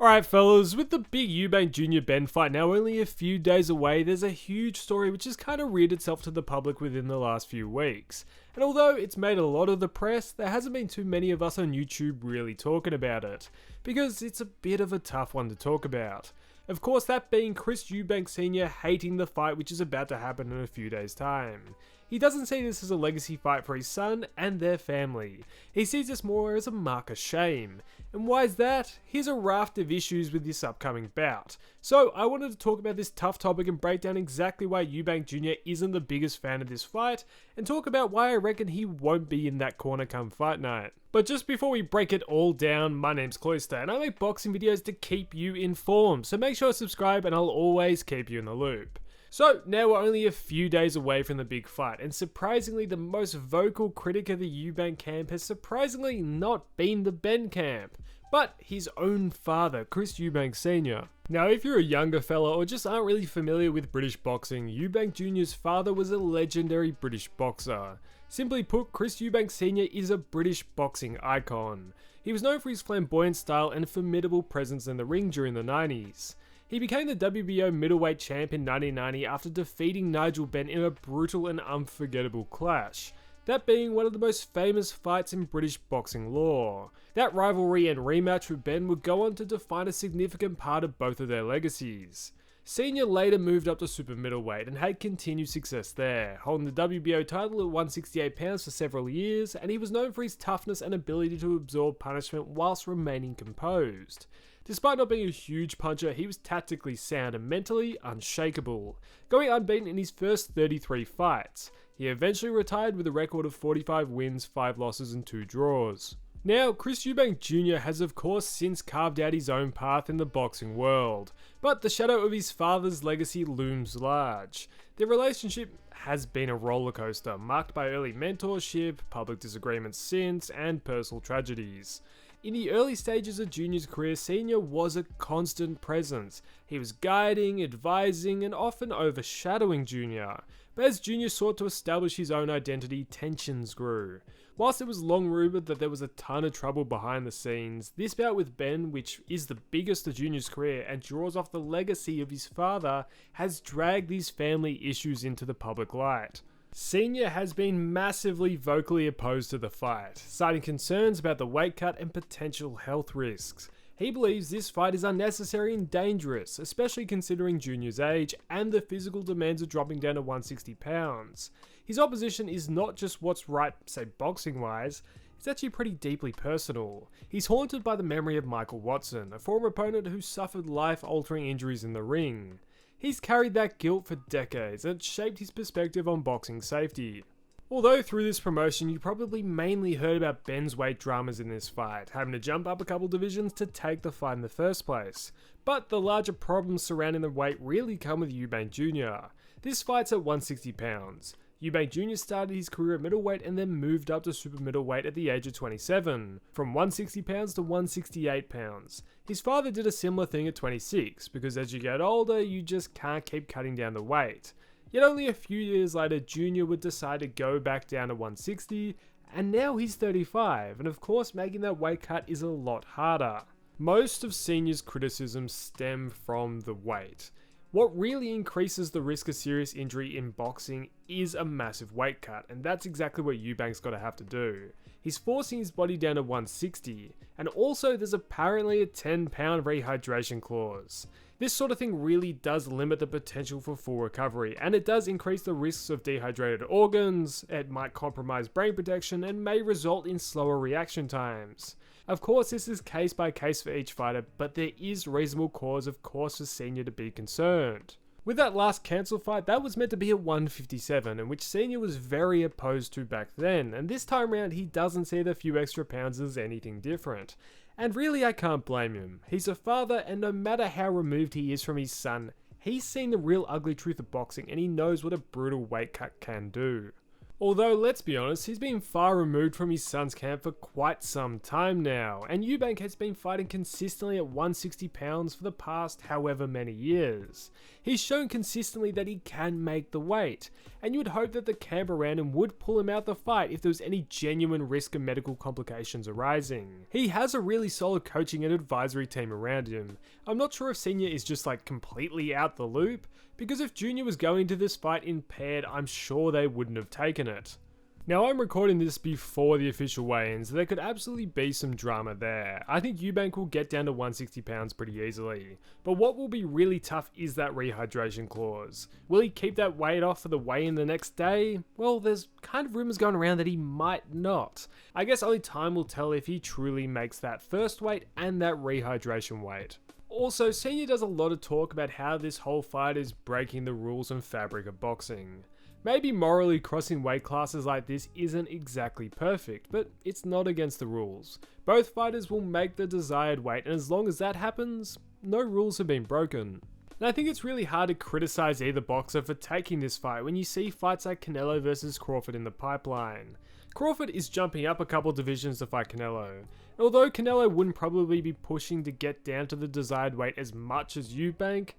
Alright fellas, with the big Eubank Jr. Benn fight now only a few days away, there's a huge story which has kind of reared itself to the public within the last few weeks. And although it's made a lot of the press, there hasn't been too many of us on YouTube really talking about it, because it's a bit of a tough one to talk about. Of course, that being Chris Eubank Sr. hating the fight which is about to happen in a few days' time. He doesn't see this as a legacy fight for his son and their family. He sees this more as a mark of shame. And why is that? Here's a raft of issues with this upcoming bout. So I wanted to talk about this tough topic and break down exactly why Eubank Jr. isn't the biggest fan of this fight, and talk about why I reckon he won't be in that corner come fight night. But just before we break it all down, my name's Cloister and I make boxing videos to keep you informed, so make sure to subscribe and I'll always keep you in the loop. So now we're only a few days away from the big fight, and surprisingly the most vocal critic of the Eubank camp has surprisingly not been the Benn camp, but his own father, Chris Eubank Sr. Now if you're a younger fella or just aren't really familiar with British boxing, Eubank Jr.'s father was a legendary British boxer. Simply put, Chris Eubank Sr. is a British boxing icon. He was known for his flamboyant style and formidable presence in the ring during the 90s. He became the WBO middleweight champ in 1990 after defeating Nigel Benn in a brutal and unforgettable clash, that being one of the most famous fights in British boxing lore. That rivalry and rematch with Benn would go on to define a significant part of both of their legacies. Senior later moved up to super middleweight and had continued success there, holding the WBO title at 168 pounds for several years, and he was known for his toughness and ability to absorb punishment whilst remaining composed. Despite not being a huge puncher, he was tactically sound and mentally unshakable, going unbeaten in his first 33 fights. He eventually retired with a record of 45 wins, 5 losses and 2 draws. Now, Chris Eubank Jr. has of course since carved out his own path in the boxing world, but the shadow of his father's legacy looms large. Their relationship has been a roller coaster, marked by early mentorship, public disagreements since, and personal tragedies. In the early stages of Junior's career, Senior was a constant presence. He was guiding, advising, and often overshadowing Junior. But as Junior sought to establish his own identity, tensions grew. Whilst it was long rumoured that there was a ton of trouble behind the scenes, this bout with Benn, which is the biggest of Junior's career and draws off the legacy of his father, has dragged these family issues into the public light. Senior has been massively vocally opposed to the fight, citing concerns about the weight cut and potential health risks. He believes this fight is unnecessary and dangerous, especially considering Junior's age and the physical demands of dropping down to 160 pounds. His opposition is not just what's right, say boxing wise, it's actually pretty deeply personal. He's haunted by the memory of Michael Watson, a former opponent who suffered life-altering injuries in the ring. He's carried that guilt for decades and it's shaped his perspective on boxing safety. Although through this promotion you probably mainly heard about Benn's weight dramas in this fight, having to jump up a couple divisions to take the fight in the first place. But the larger problems surrounding the weight really come with Eubank Jr. This fight's at 160 pounds. Eubank Jr. started his career at middleweight and then moved up to super middleweight at the age of 27, from 160 pounds to 168 pounds. His father did a similar thing at 26, because as you get older, you just can't keep cutting down the weight. Yet only a few years later, Junior would decide to go back down to 160, and now he's 35, and of course making that weight cut is a lot harder. Most of Senior's criticisms stem from the weight. What really increases the risk of serious injury in boxing is a massive weight cut, and that's exactly what Eubank's got to have to do. He's forcing his body down to 160, and also there's apparently a 10-pound rehydration clause. This sort of thing really does limit the potential for full recovery, and it does increase the risks of dehydrated organs, it might compromise brain protection, and may result in slower reaction times. Of course, this is case by case for each fighter, but there is reasonable cause of course for Senior to be concerned. With that last cancelled fight, that was meant to be at 157, and which Senior was very opposed to back then, and this time round he doesn't see the few extra pounds as anything different. And really I can't blame him. He's a father, and no matter how removed he is from his son, he's seen the real ugly truth of boxing and he knows what a brutal weight cut can do. Although, let's be honest, he's been far removed from his son's camp for quite some time now, and Eubank has been fighting consistently at 160 pounds for the past however many years. He's shown consistently that he can make the weight, and you would hope that the camp around him would pull him out the fight if there was any genuine risk of medical complications arising. He has a really solid coaching and advisory team around him. I'm not sure if Senior is just like completely out the loop, because if Junior was going to this fight impaired, I'm sure they wouldn't have taken it. Now, I'm recording this before the official weigh-ins, so there could absolutely be some drama there. I think Eubank will get down to 160 pounds pretty easily. But what will be really tough is that rehydration clause. Will he keep that weight off for the weigh-in the next day? Well, there's kind of rumours going around that he might not. I guess only time will tell if he truly makes that first weight and that rehydration weight. Also, Senior does a lot of talk about how this whole fight is breaking the rules and fabric of boxing. Maybe morally crossing weight classes like this isn't exactly perfect, but it's not against the rules. Both fighters will make the desired weight, and as long as that happens, no rules have been broken. And I think it's really hard to criticize either boxer for taking this fight when you see fights like Canelo versus Crawford in the pipeline. Crawford is jumping up a couple divisions to fight Canelo. And although Canelo wouldn't probably be pushing to get down to the desired weight as much as Eubank,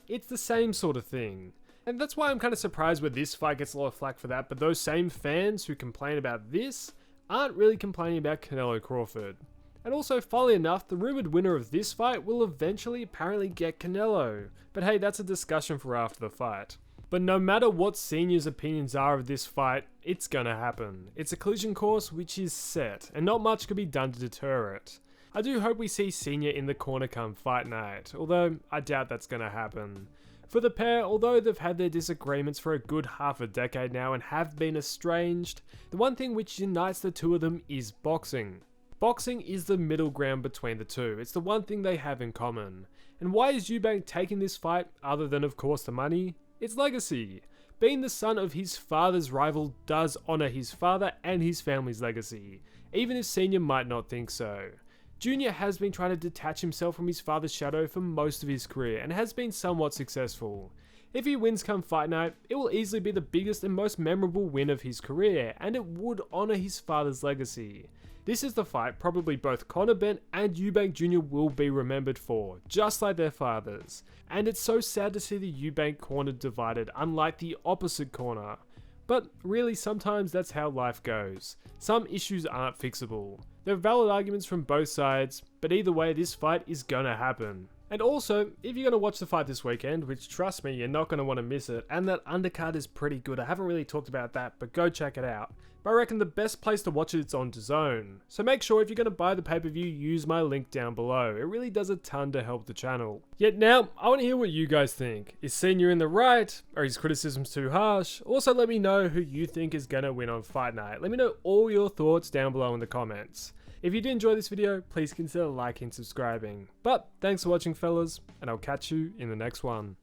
it's the same sort of thing. And that's why I'm kind of surprised where this fight gets a lot of flack for that, but those same fans who complain about this aren't really complaining about Canelo Crawford. And also, funnily enough, the rumoured winner of this fight will eventually apparently get Canelo. But hey, that's a discussion for after the fight. But no matter what Senior's opinions are of this fight, it's gonna happen. It's a collision course which is set, and not much can be done to deter it. I do hope we see Senior in the corner come fight night, although I doubt that's gonna happen. For the pair, although they've had their disagreements for a good half a decade now and have been estranged, the one thing which unites the two of them is boxing. Boxing is the middle ground between the two. It's the one thing they have in common. And why is Eubank taking this fight, other than of course the money? It's legacy. Being the son of his father's rival does honour his father and his family's legacy, even if Senior might not think so. Junior has been trying to detach himself from his father's shadow for most of his career and has been somewhat successful. If he wins come fight night, it will easily be the biggest and most memorable win of his career, and it would honour his father's legacy. This is the fight probably both Conor Benn and Eubank Jr will be remembered for, just like their fathers. And it's so sad to see the Eubank corner divided, unlike the opposite corner. But really, sometimes that's how life goes. Some issues aren't fixable. There are valid arguments from both sides, but either way, this fight is gonna happen. And also, if you're gonna watch the fight this weekend, which trust me, you're not gonna want to miss it, and that undercard is pretty good. I haven't really talked about that, but go check it out. But I reckon the best place to watch it's on DAZN. So make sure if you're gonna buy the pay-per-view, use my link down below. It really does a ton to help the channel. Yet now, I want to hear what you guys think. Is Senior in the right? Are his criticisms too harsh? Also, let me know who you think is gonna win on fight night. Let me know all your thoughts down below in the comments. If you did enjoy this video, please consider liking and subscribing. But thanks for watching, fellas, and I'll catch you in the next one.